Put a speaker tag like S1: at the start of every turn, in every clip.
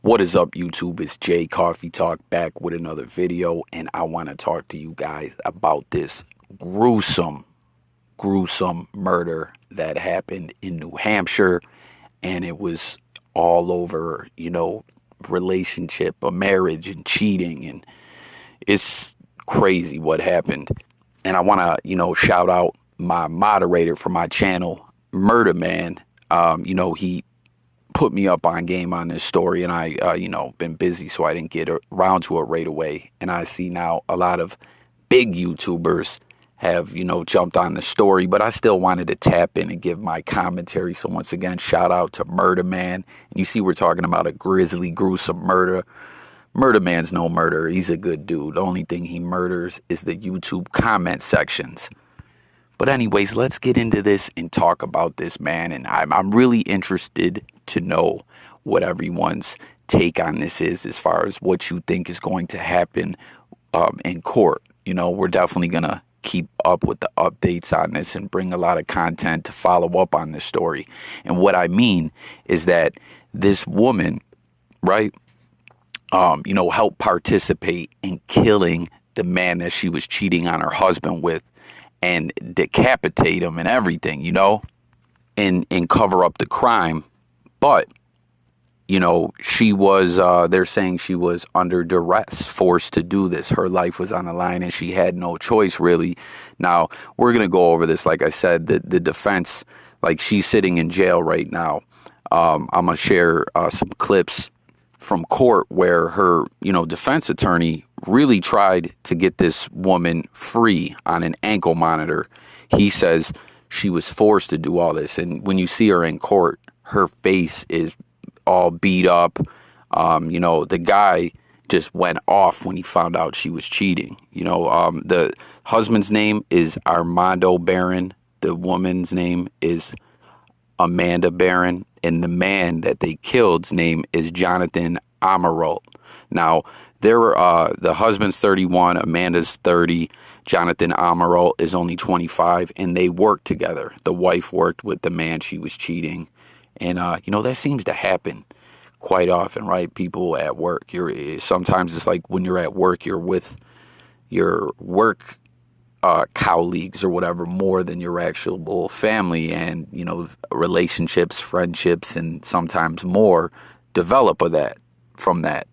S1: What is up, YouTube? It's Jay Coffee Talk back with another video, and I want to talk to you guys about this gruesome murder that happened in New Hampshire, and it was all over, relationship, a marriage, and cheating, and it's crazy what happened. And I want to, shout out my moderator for my channel, Murder Man. He put me up on game on this story, and I been busy, so I didn't get around to it right away. And I see now a lot of big YouTubers have jumped on the story, but I still wanted to tap in and give my commentary. So once again, shout out to Murder Man. And you see, we're talking about a grisly, gruesome murder. Murder Man's no murderer. He's a good dude. The only thing he murders is the YouTube comment sections. But anyways, let's get into this and talk about this, man. And I'm really interested to know what everyone's take on this is, as far as what you think is going to happen in court. We're definitely going to keep up with the updates on this and bring a lot of content to follow up on this story. And what I mean is that this woman, right, helped participate in killing the man that she was cheating on her husband with, and decapitate him and everything, and cover up the crime. But, she was, they're saying she was under duress, forced to do this. Her life was on the line and she had no choice, really. Now, we're going to go over this. Like I said, the defense, like, she's sitting in jail right now. I'm going to share some clips from court where her, defense attorney really tried to get this woman free on an ankle monitor. He says she was forced to do all this. And when you see her in court, her face is all beat up. The guy just went off when he found out she was cheating. The husband's name is Armando Barron. The woman's name is Amanda Barron. And the man that they killed's name is Johnathon Amerault. Now, the husband's 31, Amanda's 30, Johnathon Amerault is only 25, and they worked together. The wife worked with the man she was cheating. And, that seems to happen quite often, right? People at work. Sometimes it's like when you're at work, you're with your work colleagues or whatever more than your actual family, and relationships, friendships, and sometimes more develop from that.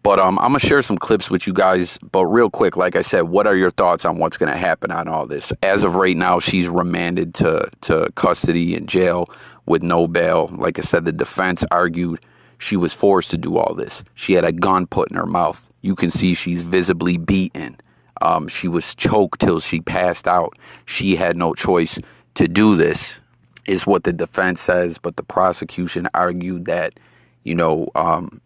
S1: But I'm gonna share some clips with you guys. But real quick, like I said, what are your thoughts on what's gonna happen on all this? As of right now, she's remanded to custody in jail with no bail. Like I said, the defense argued she was forced to do all this. She had a gun put in her mouth. You can see she's visibly beaten. She was choked till she passed out. She had no choice to do this, is what the defense says. But the prosecution argued that,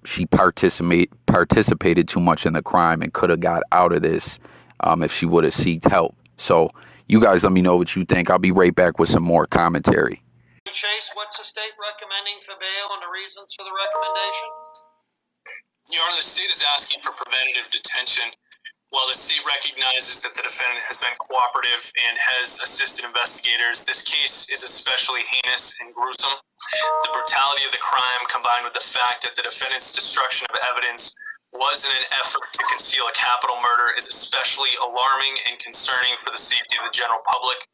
S1: she participated too much in the crime and could have got out of this if she would have sought help. So you guys let me know what you think. I'll be right back with some more commentary.
S2: Chase, what's the state recommending for bail and the reasons for the recommendation?
S3: Your Honor, the state is asking for preventative detention. While the state recognizes that the defendant has been cooperative and has assisted investigators, this case is especially heinous and gruesome. The brutality of the crime, combined with the fact that the defendant's destruction of evidence was in an effort to conceal a capital murder, is especially alarming and concerning for the safety of the general public.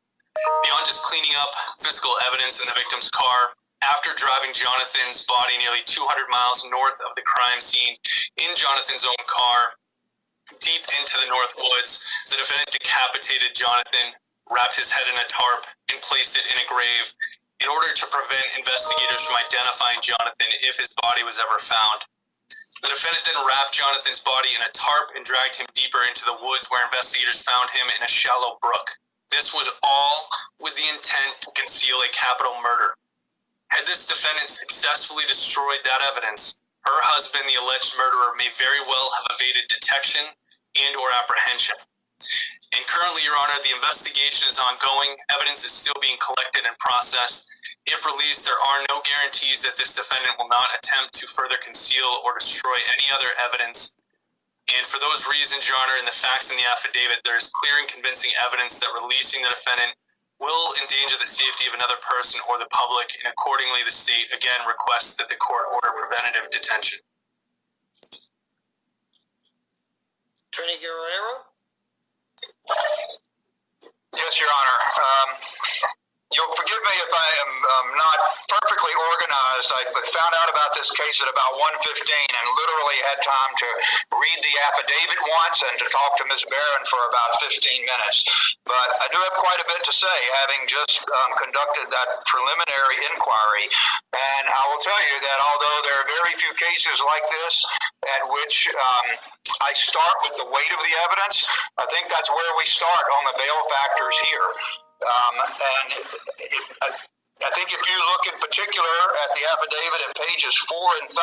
S3: Beyond just cleaning up physical evidence in the victim's car, after driving Johnathon's body nearly 200 miles north of the crime scene in Johnathon's own car, deep into the North Woods, the defendant decapitated Johnathon, wrapped his head in a tarp, and placed it in a grave in order to prevent investigators from identifying Johnathon if his body was ever found. The defendant then wrapped Johnathon's body in a tarp and dragged him deeper into the woods, where investigators found him in a shallow brook. This was all with the intent to conceal a capital murder. Had this defendant successfully destroyed that evidence, her husband, the alleged murderer, may very well have evaded detection and or apprehension. And currently, Your Honor, the investigation is ongoing. Evidence is still being collected and processed. If released, there are no guarantees that this defendant will not attempt to further conceal or destroy any other evidence. And for those reasons, Your Honor, in the facts in the affidavit, there is clear and convincing evidence that releasing the defendant will endanger the safety of another person or the public, and accordingly the state again requests that the court order preventative detention.
S2: Attorney Guerrero?
S4: Yes, Your Honor. You'll forgive me if I am not perfectly organized. I found out about this case at about 1:15 and literally had time to read the affidavit once and to talk to Ms. Barron for about 15 minutes. But I do have quite a bit to say, having just conducted that preliminary inquiry. And I will tell you that although there are very few cases like this at which I start with the weight of the evidence, I think that's where we start on the bail factors here. I think if you look in particular at the affidavit at pages 4 and 5,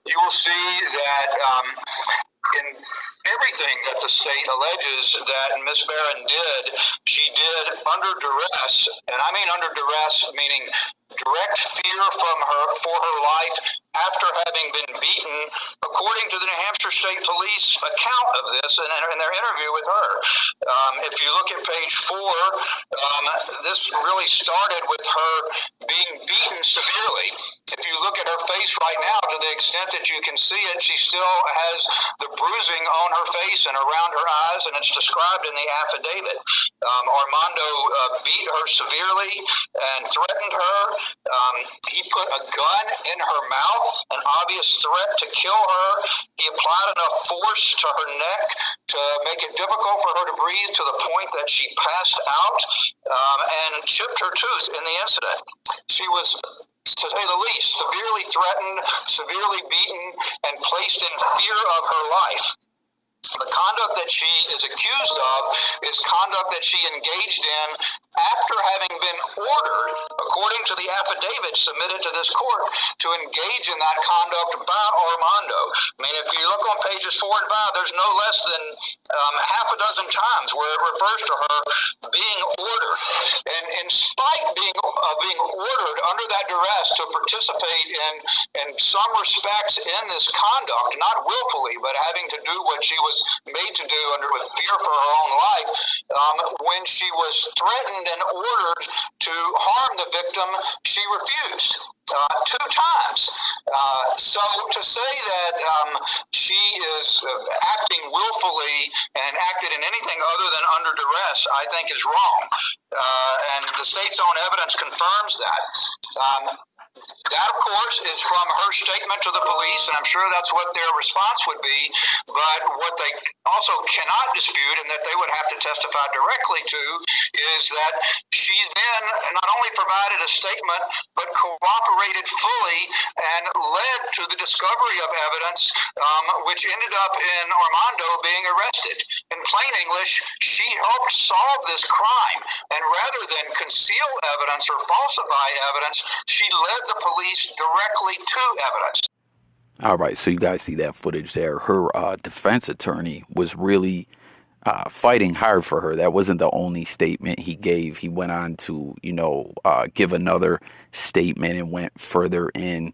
S4: you will see that in everything that the state alleges that Ms. Barron did, she did under duress, and I mean under duress, meaning direct fear for her life after having been beaten, according to the New Hampshire State Police account of this in their interview with her. If you look at page 4, this really started with her being beaten severely. If you look at her face right now, to the extent that you can see it, she still has the bruising on her face and around her eyes, and it's described in the affidavit. Armando beat her severely and threatened her. He put a gun in her mouth, an obvious threat to kill her. He applied enough force to her neck to make it difficult for her to breathe, to the point that she passed out and chipped her tooth in the incident. She was, to say the least, severely threatened, severely beaten, and placed in fear of her life. The conduct that she is accused of is conduct that she engaged in after having been ordered, according to the affidavit submitted to this court, to engage in that conduct by Armando. I mean, if you look on pages 4 and 5, there's no less than half a dozen times where it refers to her being ordered. And in spite of being ordered under that duress to participate in some respects in this conduct, not willfully, but having to do what she was made to do with fear for her own life, when she was threatened and ordered to harm the victim, she refused 2 times. So to say that she is acting willfully and acted in anything other than under duress, I think is wrong. And the state's own evidence confirms that. That, of course, is from her statement to the police, and I'm sure that's what their response would be. But what they also cannot dispute, and that they would have to testify directly to, is that she then not only provided a statement, but cooperated fully and led to the discovery of evidence, which ended up in Armando being arrested. In plain English, she helped solve this crime, and rather than conceal evidence or falsify evidence, she led the police directly to evidence.
S1: All right, so you guys see that footage there. Her defense attorney was really fighting hard for her. That wasn't the only statement he gave. He went on to, give another statement and went further in,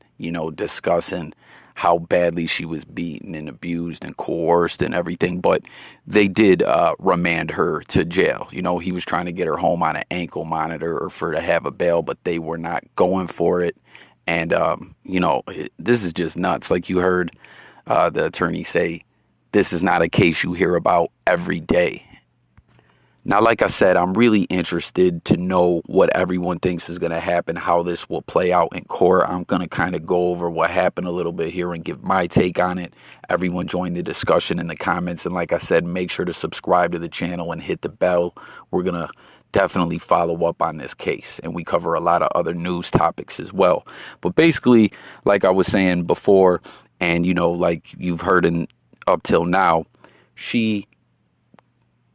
S1: discussing how badly she was beaten and abused and coerced and everything. But they did remand her to jail. He was trying to get her home on an ankle monitor or for her to have a bail, but they were not going for it. And, this is just nuts. Like you heard the attorney say, this is not a case you hear about every day. Now, like I said, I'm really interested to know what everyone thinks is going to happen, how this will play out in court. I'm going to kind of go over what happened a little bit here and give my take on it. Everyone join the discussion in the comments. And like I said, make sure to subscribe to the channel and hit the bell. We're going to definitely follow up on this case, and we cover a lot of other news topics as well. But basically, like I was saying before, and like you've heard up till now, she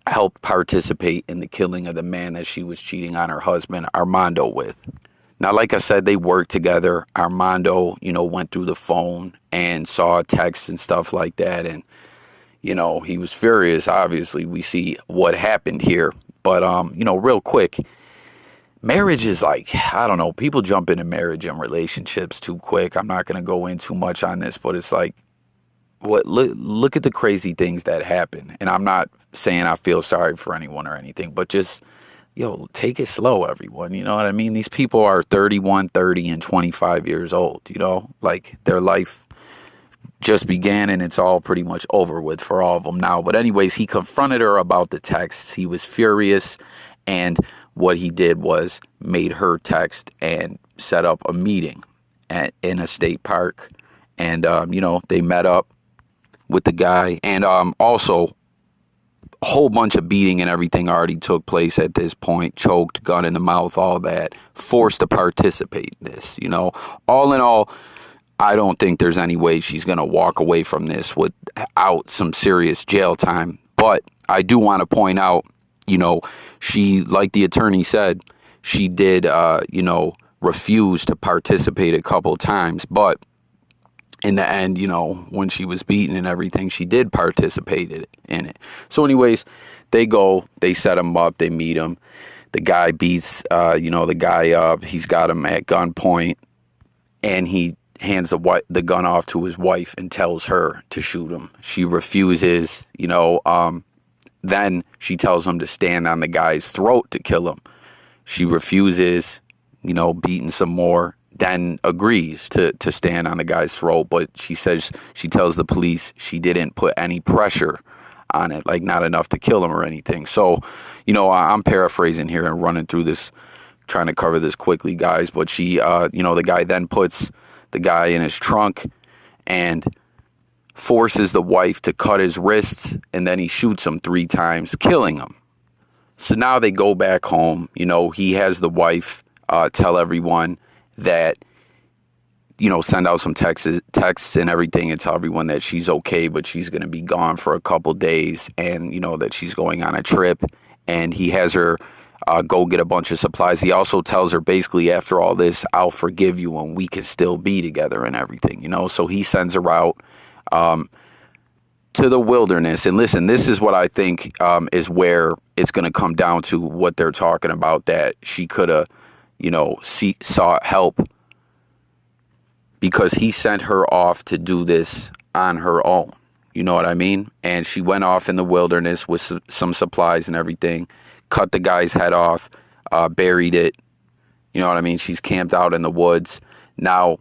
S1: helped participate in the killing of the man that she was cheating on her husband Armando with. Now, like I said, they worked together. Armando, went through the phone and saw texts and stuff like that, and he was furious. Obviously, we see what happened here. But, real quick, marriage is like, I don't know, people jump into marriage and relationships too quick. I'm not going to go in too much on this, but it's like, look at the crazy things that happen. And I'm not saying I feel sorry for anyone or anything, but just, take it slow, everyone. You know what I mean? These people are 31, 30, and 25 years old, like their life just began, and it's all pretty much over with for all of them now. But anyways, he confronted her about the texts. He was furious, and what he did was made her text and set up a meeting in a state park. And, they met up with the guy. And also, a whole bunch of beating and everything already took place at this point. Choked, gun in the mouth, all that. Forced to participate in this, All in all, I don't think there's any way she's going to walk away from this without some serious jail time. But I do want to point out, she, like the attorney said, she did, refuse to participate a couple times. But in the end, when she was beaten and everything, she did participate in it. So anyways, they go, they set him up, they meet him. The guy beats, the guy up. He's got him at gunpoint, and he hands the gun off to his wife and tells her to shoot him. She refuses, then she tells him to stand on the guy's throat to kill him. She refuses, beating some more, then agrees to stand on the guy's throat. But she tells the police she didn't put any pressure on it, like not enough to kill him or anything. So, I'm paraphrasing here and running through this, trying to cover this quickly, guys. But she, the guy then puts the guy in his trunk and forces the wife to cut his wrists, and then he shoots him 3 times, killing him. So now they go back home. He has the wife tell everyone that, send out some texts and everything, and tell everyone that she's okay, but she's going to be gone for a couple days, and, that she's going on a trip. And he has her go get a bunch of supplies. He also tells her, basically, after all this, I'll forgive you and we can still be together and everything, So he sends her out to the wilderness. And listen, this is what I think is where it's going to come down to what they're talking about, that she could have, sought help, because he sent her off to do this on her own. You know what I mean? And she went off in the wilderness with some supplies and everything, cut the guy's head off, buried it. You know what I mean? She's camped out in the woods. Now,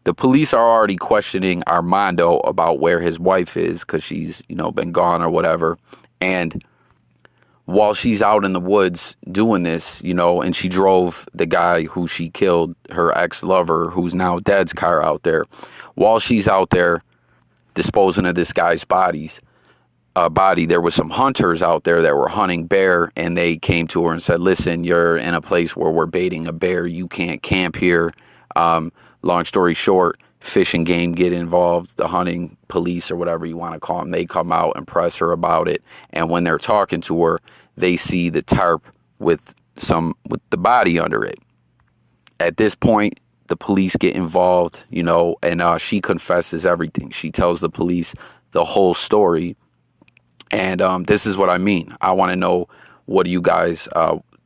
S1: the police are already questioning Armando about where his wife is, because she's, been gone or whatever. And while she's out in the woods doing this, and she drove the guy who she killed, her ex-lover, who's now dead's car out there. While she's out there disposing of this guy's body, there was some hunters out there that were hunting bear, and they came to her and said, listen, you're in a place where we're baiting a bear. You can't camp here. Long story short, Fish and Game get involved, the hunting police or whatever you want to call them. They come out and press her about it. And when they're talking to her, they see the tarp with the body under it. At this point, the police get involved, and she confesses everything. She tells the police the whole story. And this is what I mean. I want to know, what do you guys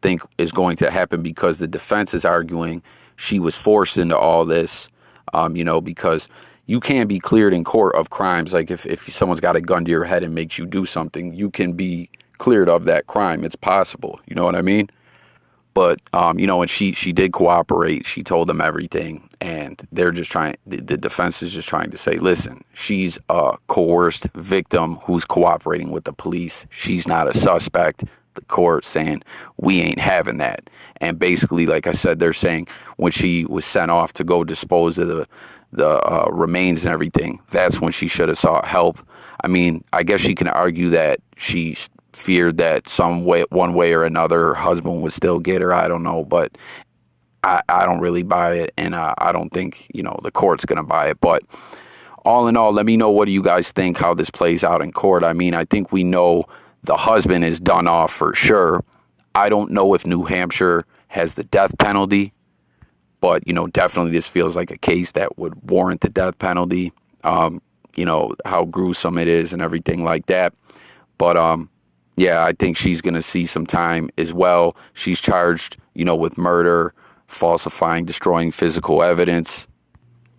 S1: think is going to happen? Because the defense is arguing she was forced into all this, because you can be cleared in court of crimes. Like if someone's got a gun to your head and makes you do something, you can be cleared of that crime. It's possible. You know what I mean? But, and she did cooperate. She told them everything. And they're just the defense is just trying to say, listen, she's a coerced victim who's cooperating with the police. She's not a suspect. The court saying, we ain't having that. And basically, like I said, they're saying when she was sent off to go dispose of the remains and everything, that's when she should have sought help. I mean, I guess she can argue that she feared that one way or another, her husband would still get her. I don't know, but I don't really buy it, and I don't think, the court's going to buy it. But all in all, let me know, what do you guys think, how this plays out in court? I mean, I think we know the husband is done off for sure. I don't know if New Hampshire has the death penalty, but, definitely this feels like a case that would warrant the death penalty, how gruesome it is and everything like that. But, yeah, I think she's going to see some time as well. She's charged, with murder, falsifying, destroying physical evidence.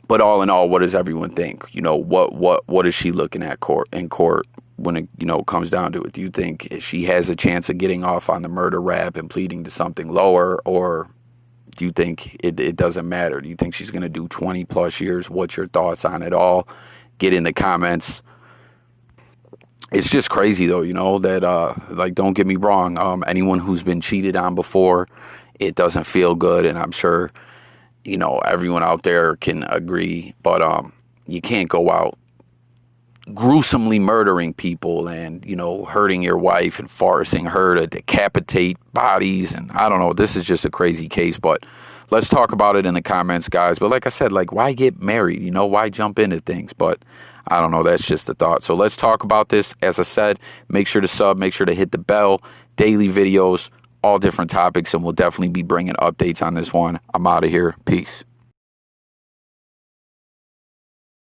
S1: But all in all, what does everyone think? What is she looking at in court when it, comes down to it? Do you think she has a chance of getting off on the murder rap and pleading to something lower, or do you think it doesn't matter? Do you think she's going to do 20 plus years? What's your thoughts on it all? get in the comments. It's just crazy, though, you know, that, like, don't get me wrong. Anyone who's been cheated on before, it doesn't feel good. And I'm sure, you know, everyone out there can agree. But you can't go out gruesomely murdering people and, you know, hurting your wife and forcing her to decapitate bodies. And I don't know. This is just a crazy case. But let's talk about it in the comments, guys. But like I said, like, why get married? You know, why jump into things? But I don't know. That's just the thought. So let's talk about this. As I said, make sure to sub, make sure to hit the bell. Daily videos, all different topics, and we'll definitely be bringing updates on this one. I'm out of here. Peace.